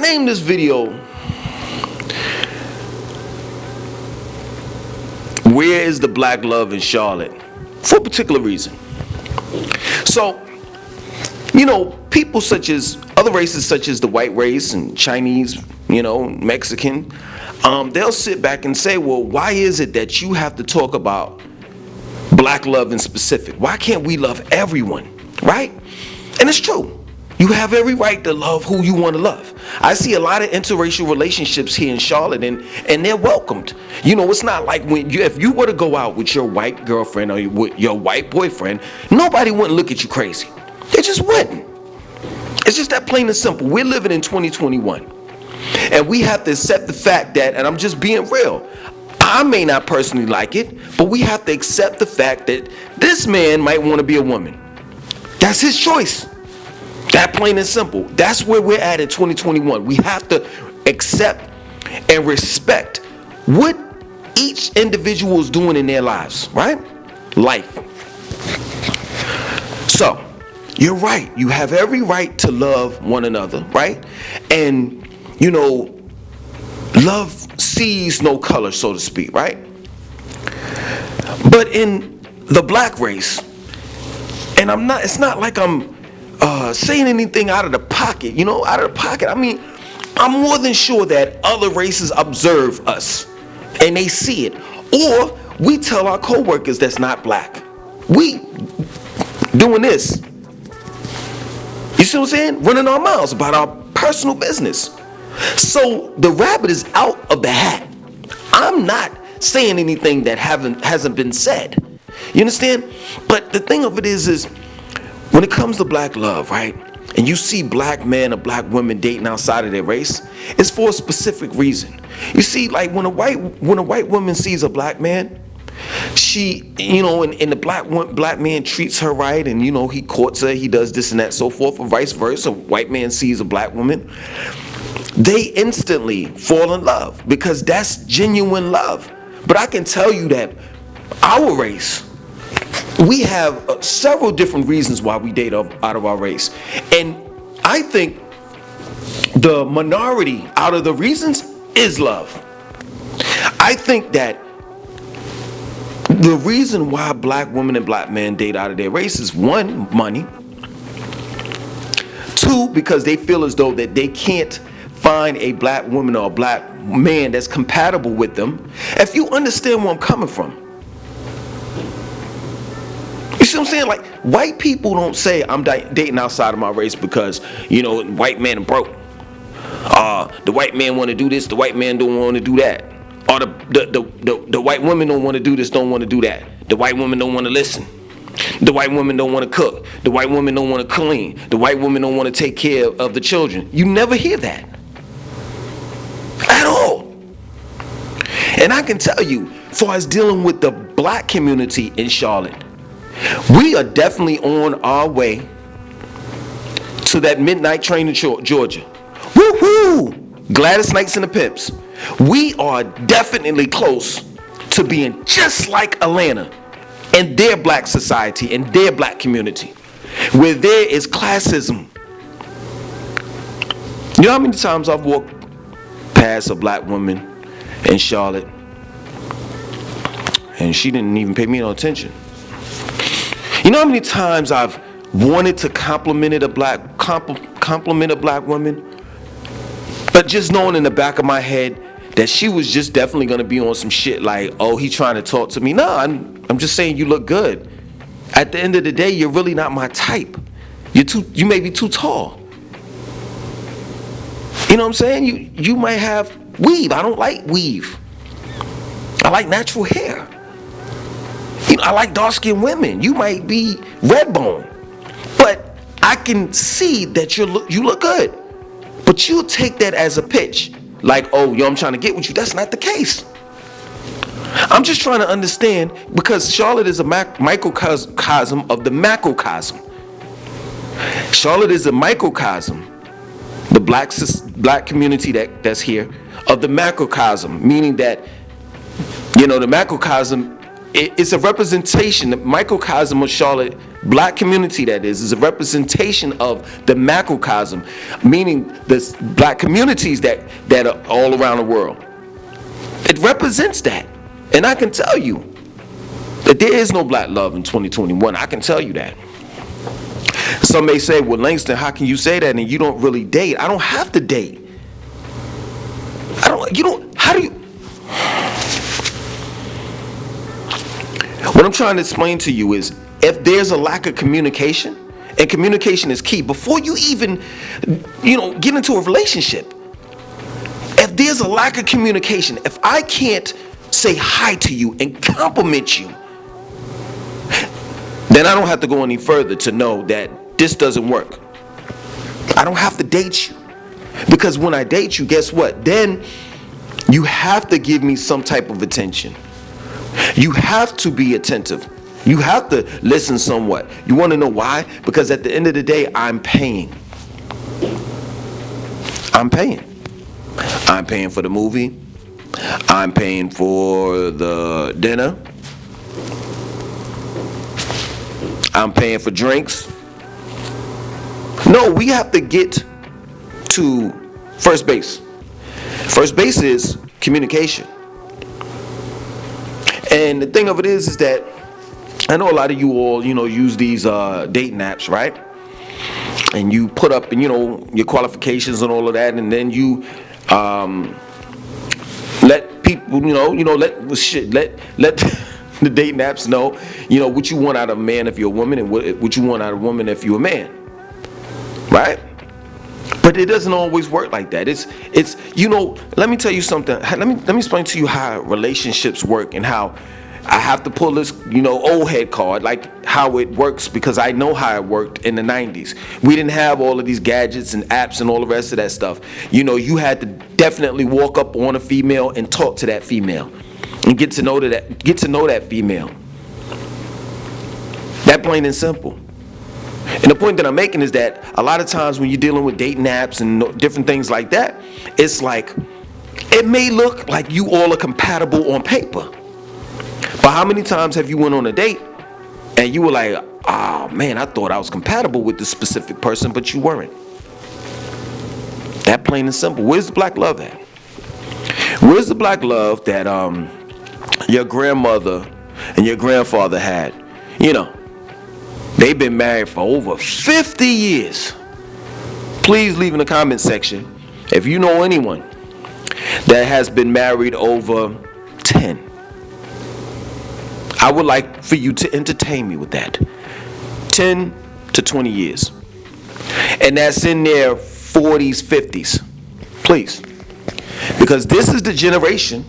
named this video, Where is the Black Love in Charlotte? For a particular reason. So, people such as other races such as the white race and Chinese, Mexican, they'll sit back and say, well, why is it that you have to talk about black love in specific? Why can't we love everyone, right? And it's true. You have every right to love who you want to love. I see a lot of interracial relationships here in Charlotte, and they're welcomed. It's not like if you were to go out with your white girlfriend or with your white boyfriend, nobody wouldn't look at you crazy. They just wouldn't. It's just that plain and simple. We're living in 2021, and we have to accept the fact that, and I'm just being real, I may not personally like it, but we have to accept the fact that this man might want to be a woman. That's his choice. That plain and simple. That's where we're at in 2021. We have to accept and respect what each individual is doing in their lives, right? Life. So, you're right. You have every right to love one another, right? And, love sees no color, so to speak, right? But in the black race, and it's not like I'm saying anything out of the pocket, I mean, I'm more than sure that other races observe us and they see it. Or we tell our co-workers that's not black. We doing this. You see what I'm saying? Running our mouths about our personal business. So the rabbit is out of the hat. I'm not saying anything that hasn't been said. You understand? But the thing of it is when it comes to black love, right? And you see black men or black women dating outside of their race, it's for a specific reason. You see, like when a white woman sees a black man, she, and the black man treats her right, and he courts her, he does this and that, so forth, or vice versa. A white man sees a black woman, they instantly fall in love because that's genuine love. But I can tell you that our race, we have several different reasons why we date out of our race. And I think the minority out of the reasons is love. I think that the reason why black women and black men date out of their race is 1, money. 2, because they feel as though that they can't find a black woman or a black man that's compatible with them. If you understand where I'm coming from. You see what I'm saying? Like, white people don't say I'm dating outside of my race because, white man broke. The white man want to do this, the white man don't want to do that. Or the white women don't want to do this, don't want to do that. The white women don't want to listen. The white women don't want to cook. The white women don't want to clean. The white women don't want to take care of the children. You never hear that. At all. And I can tell you, as far as dealing with the black community in Charlotte, we are definitely on our way to that midnight train to Georgia. Woo-hoo! Gladys Knights and the Pimps. We are definitely close to being just like Atlanta and their black society and their black community, where there is classism. You know how many times I've walked past a black woman in Charlotte and she didn't even pay me no attention? You know how many times I've wanted to compliment a black woman, but just knowing in the back of my head that she was just definitely gonna be on some shit like, oh, he trying to talk to me. No, I'm just saying you look good. At the end of the day, you're really not my type. You may be too tall. You know what I'm saying? You might have weave. I don't like weave. I like natural hair. I like dark-skinned women. You might be red bone, but I can see that you look good. But you'll take that as a pitch, like, oh, I'm trying to get with you. That's not the case. I'm just trying to understand, because Charlotte is a microcosm of the macrocosm. Charlotte is a microcosm, the black community that's here, of the macrocosm, meaning that, the macrocosm it's a representation. The microcosm of Charlotte black community, that is a representation of the macrocosm, meaning the black communities that are all around the world. It represents that. And I can tell you that there is no black love in 2021. I can tell you that. Some may say, well, Langston, how can you say that and you don't really date? I don't have to date. How do you? What I'm trying to explain to you is, if there's a lack of communication, and communication is key, before you even, get into a relationship, if there's a lack of communication, if I can't say hi to you and compliment you, then I don't have to go any further to know that this doesn't work. I don't have to date you. Because when I date you, guess what? Then you have to give me some type of attention. You have to be attentive. You have to listen somewhat. You want to know why? Because at the end of the day, I'm paying. I'm paying. I'm paying for the movie. I'm paying for the dinner. I'm paying for drinks. No, we have to get to first base. First base is communication. And the thing of it is that I know a lot of you all, use these dating apps, right? And you put up, your qualifications and all of that, and then you let people, let the dating apps know, what you want out of a man if you're a woman, and what you want out of a woman if you're a man, right? But it doesn't always work like that. It's let me tell you something. Let me explain to you how relationships work and how I have to pull this, old head card, like how it works, because I know how it worked in the 90s. We didn't have all of these gadgets and apps and all the rest of that stuff. You had to definitely walk up on a female and talk to that female and get to know that female. That plain and simple. And the point that I'm making is that a lot of times when you're dealing with dating apps and different things like that, it's like, it may look like you all are compatible on paper. But how many times have you went on a date and you were like, oh man, I thought I was compatible with this specific person, but you weren't. That plain and simple. Where's the black love at? Where's the black love that your grandmother and your grandfather had? They've been married for over 50 years. Please leave in the comment section if you know anyone that has been married over 10. I would like for you to entertain me with that. 10 to 20 years. And that's in their 40s, 50s. Please. Because this is the generation,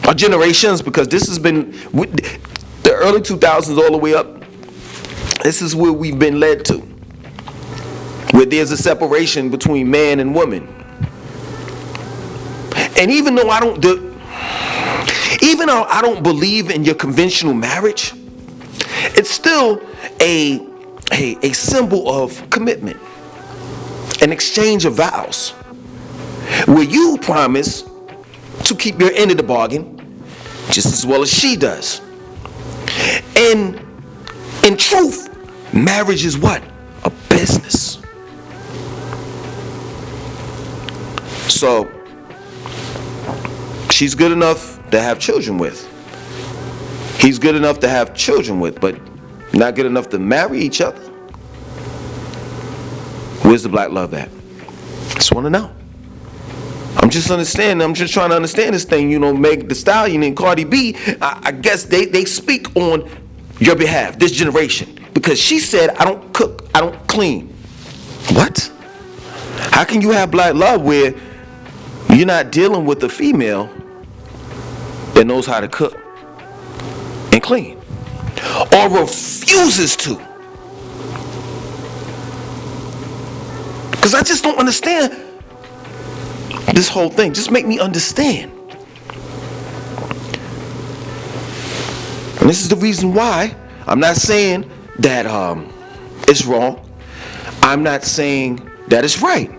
or generations, because this has been the early 2000s all the way up. This is where we've been led to, where there's a separation between man and woman. And even though I don't believe in your conventional marriage, it's still a symbol of commitment, an exchange of vows, where you promise to keep your end of the bargain just as well as she does. And in truth, marriage is what? A business. So, she's good enough to have children with. He's good enough to have children with, but not good enough to marry each other. Where's the black love at? Just want to know. I'm just trying to understand this thing. Meg Thee Stallion and Cardi B, I guess they speak on your behalf, this generation. Because she said, I don't cook, I don't clean. What? How can you have black love where you're not dealing with a female that knows how to cook and clean, or refuses to? Because I just don't understand this whole thing. Just make me understand. And this is the reason why I'm not saying that it's wrong. I'm not saying that it's right.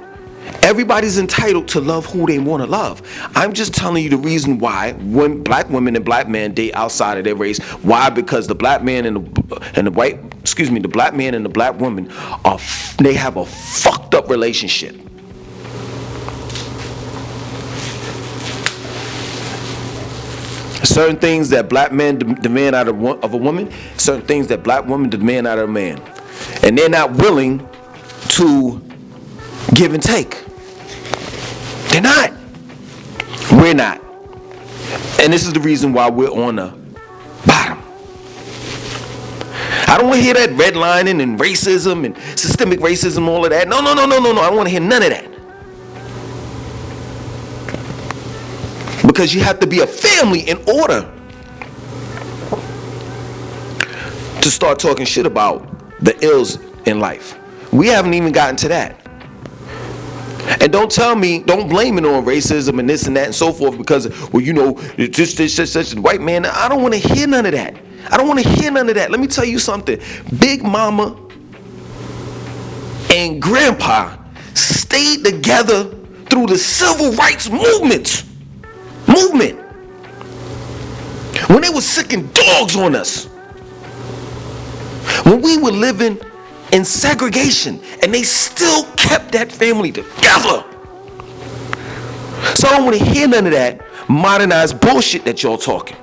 Everybody's entitled to love who they want to love. I'm just telling you the reason why when black women and black men date outside of their race. Why? Because the black man and the black man and the black woman they have a fucked up relationship. Certain things that black men demand out of a woman, certain things that black women demand out of a man, and they're not willing to give and take. They're not. We're not. And this is the reason why we're on the bottom. I don't want to hear that redlining and racism and systemic racism, all of that. No. I don't want to hear none of that. Because you have to be a family in order to start talking shit about the ills in life. We haven't even gotten to that. And don't blame it on racism and this and that and so forth because, well, you know, this white man. I don't want to hear none of that. Let me tell you something. Big Mama and Grandpa stayed together through the civil rights movement. When they were sicking dogs on us. When we were living in segregation, and they still kept that family together. So I don't want to hear none of that modernized bullshit that y'all talking.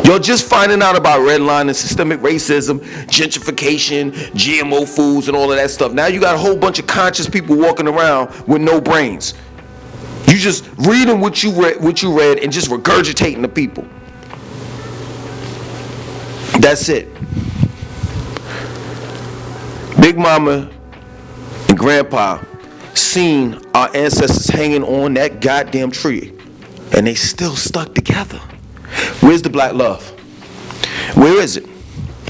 You're just finding out about redlining, systemic racism, gentrification, GMO foods, and all of that stuff. Now you got a whole bunch of conscious people walking around with no brains. You just reading what you read and just regurgitating the people. That's it. Big Mama and Grandpa seen our ancestors hanging on that goddamn tree, and they still stuck together. Where's the black love? Where is it?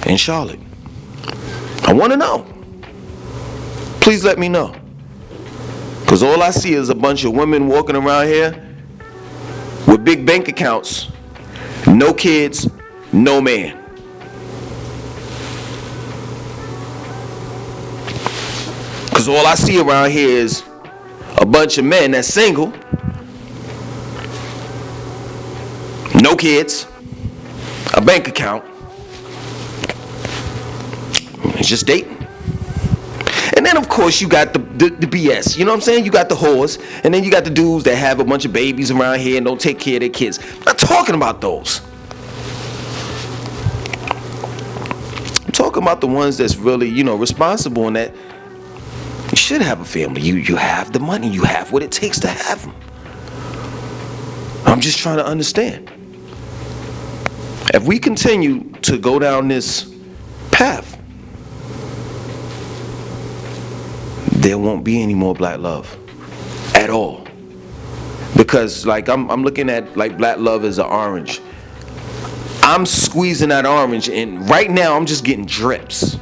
In Charlotte. I want to know. Please let me know. Because all I see is a bunch of women walking around here with big bank accounts, no kids, no man. Because all I see around here is a bunch of men that's single, no kids, a bank account, it's just dating. And then of course you got the BS, you know what I'm saying? You got the whores, and then you got the dudes that have a bunch of babies around here and don't take care of their kids. I'm not talking about those. I'm talking about the ones that's really, you know, responsible and that you should have a family. You have the money, you have what it takes to have them. I'm just trying to understand. If we continue to go down this path, there won't be any more black love at all. Because like I'm looking at like black love as an orange. I'm squeezing that orange and right now I'm just getting drips.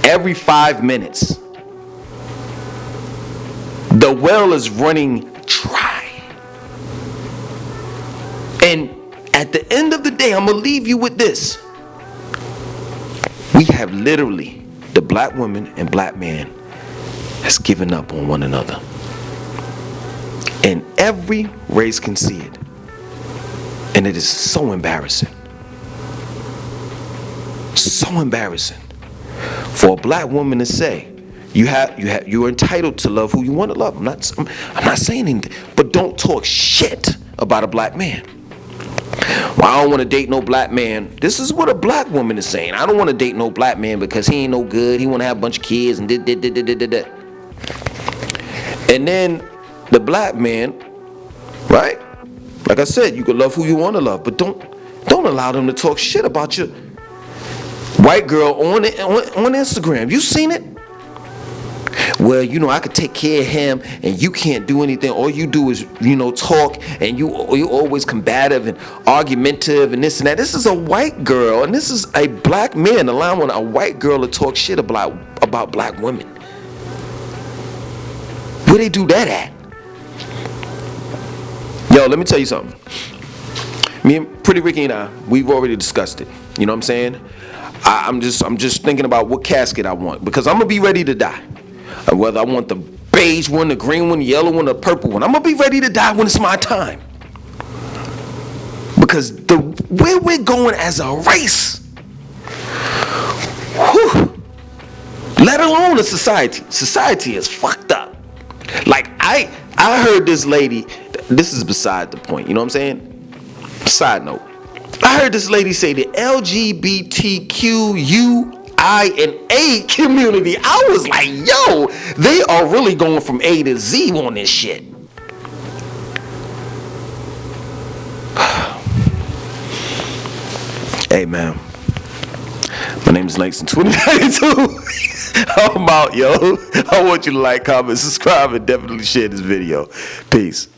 Every 5 minutes. The well is running dry. And at the end of the day, I'm gonna leave you with this. We have literally, the black woman and black man has given up on one another. And every race can see it. And it is so embarrassing. So embarrassing for a black woman to say, you're entitled to love who you want to love. I'm not saying anything, but don't talk shit about a black man. Well, I don't want to date no black man. This is what a black woman is saying. I don't want to date no black man because he ain't no good. He want to have a bunch of kids and da. And then the black man, right? Like I said, you can love who you want to love, but don't allow them to talk shit about your white girl on Instagram. You seen it? Well, you know, I could take care of him and you can't do anything. All you do is, you know, talk, and you always combative and argumentative and this and that. This is a white girl, and this is a black man allowing a white girl to talk shit about black women. Where they do that at? Yo, let me tell you something. Me and Pretty Ricky and I, we've already discussed it. You know what I'm saying? I'm just thinking about what casket I want, because I'm gonna be ready to die. Whether I want the beige one, the green one, the yellow one, the purple one. I'm gonna be ready to die when it's my time. Because where we're going as a race, whew, let alone a society. Society is fucked up. Like I heard this lady, this is beside the point, you know what I'm saying? Side note. I heard this lady say the LGBTQIA community. I was like, yo, they are really going from A to Z on this shit. Hey man, my name is Langston 2092. I'm out, yo. I want you to like, comment, subscribe, and definitely share this video. Peace.